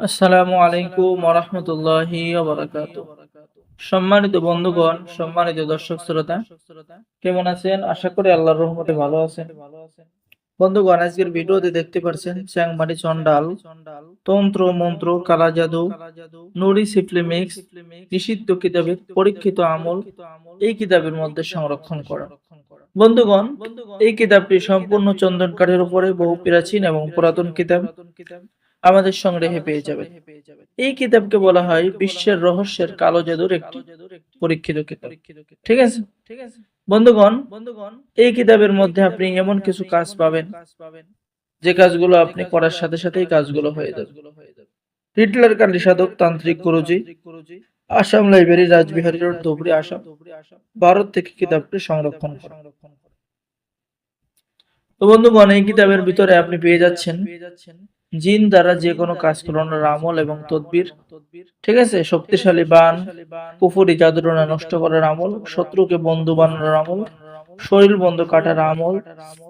আসসালামু আলাইকুম ওয়া রাহমাতুল্লাহি ওয়া বারাকাতুহু। সম্মানিত বন্ধুগণ, সম্মানিত দর্শক শ্রোতা, কেমন আছেন? আশা করি আল্লাহর রহমতে ভালো আছেন। বন্ধুগণ, আজকের ভিডিওতে দেখতে পারছেন চ্যাংমারি চন্ডাল, তন্ত্র মন্ত্র, কালা জাদু, নুরি সিফলিমিক্স, নিষিদ্ধ কিতাবের পরীক্ষিত আমল এই কিতাবের মধ্যে সংরক্ষণ করা। বন্ধুগণ, এই কিতাবটি সম্পূর্ণ চন্দন কাঠের উপরে বহু প্রাচীন এবং পুরাতন কিতাব আমাদের সংগ্রহে পেয়ে যাবেন। এই কিতাবকে বলা হয় বিশ্বের রহস্যের কালো জাদুর একটি পরীক্ষিত কিতাব। ঠিক আছে বন্ধুগণ, এই কিতাবের মধ্যে আপনি এমন কিছু কাজ পাবেন যে কাজগুলো আপনি করার সাথে সাথেই কাজগুলো হয়ে যাবে। হিটলার কান্ডি সাধক তান্ত্রিক গুরুজি, আসাম লাইব্রেরি, রাজবিহারী রোড, ধুবড়ী, আসাম, ভারত থেকে কিতাবটি সংরক্ষণ করা। তো বন্ধুগণ, এই কিতাবের ভিতরে আপনি পেয়ে যাচ্ছেন জিন দ্বারা যে কোনো কাজ করানোর আমল এবং তদবির, ঠিক আছে, শক্তিশালী বান, কুফরি জাদুটনা নষ্ট করার আমল, শত্রুকে বন্ধু বানানোর আমল, শরীর বন্ধ কাটার আমল,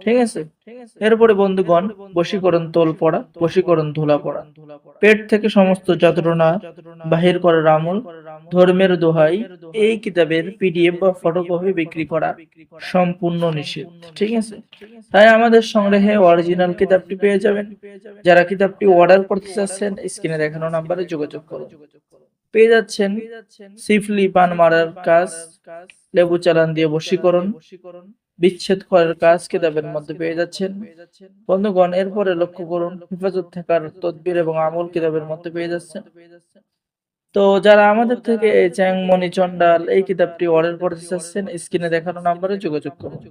ঠিক আছে। এরপরে বন্ধুগণ, বশীকরণ তোল পড়া, বশীকরণ ধুলা পড়া, পেট থেকে সমস্ত যাতনা বাহির করার আমল, ধর্মের দোহাই। এই কিতাবের পিডিএফ বা ফটোকপি বিক্রি করা সম্পূর্ণ নিষেধ, ঠিক আছে। তাই আমাদের সংগ্রহে অরিজিনাল কিতাবটি পেয়ে যাবেন। যারা কিতাবটি অর্ডার করতে চাচ্ছেন, স্ক্রিনে দেখানো নাম্বারে যোগাযোগ করুন। পেয়ে যাচ্ছেন সিফলি পান মারার কাজ, লেবু চালান দিয়ে বশীকরণ, বিচ্ছেদ করার কাজ কিতাবের মধ্যে পেয়ে যাচ্ছেন। বন্ধুগণ, এরপরে লক্ষ্য করুন হেফাজত থাকার তদবির এবং আমল কিতাবের মধ্যে পেয়ে যাচ্ছেন। তো যারা আমাদের থেকে এই চ্যাংমণি চন্ডাল এই কিতাবটি অর্ডার করতে চাচ্ছেন, স্ক্রিনে দেখানো নাম্বারে যোগাযোগ করুন।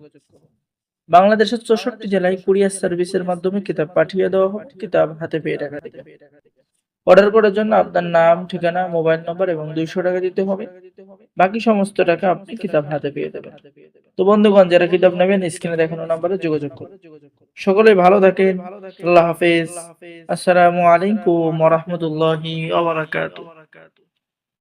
বাংলাদেশের 64 জেলায় কুরিয়ার সার্ভিসের মাধ্যমে কিতাব পাঠিয়ে দেওয়া হবে। কিতাব হাতে পেয়ে টাকা দিতে। অর্ডার করার জন্য আপনার নাম, ঠিকানা, মোবাইল নম্বর এবং 200 টাকা দিতে হবে। বাকি সমস্ত টাকা আপনি কিতাব হাতে পেয়ে দেবেন। তো বন্ধুগণ, যারা কিতাব নেবেন স্ক্রিনে দেখানো নাম্বারে যোগাযোগ করুন। সকলেই ভালো থাকেন। আল্লাহ হাফেজ। আসসালামু আলাইকুম ওয়া রাহমাতুল্লাহি ওয়া বারাকাতুহু।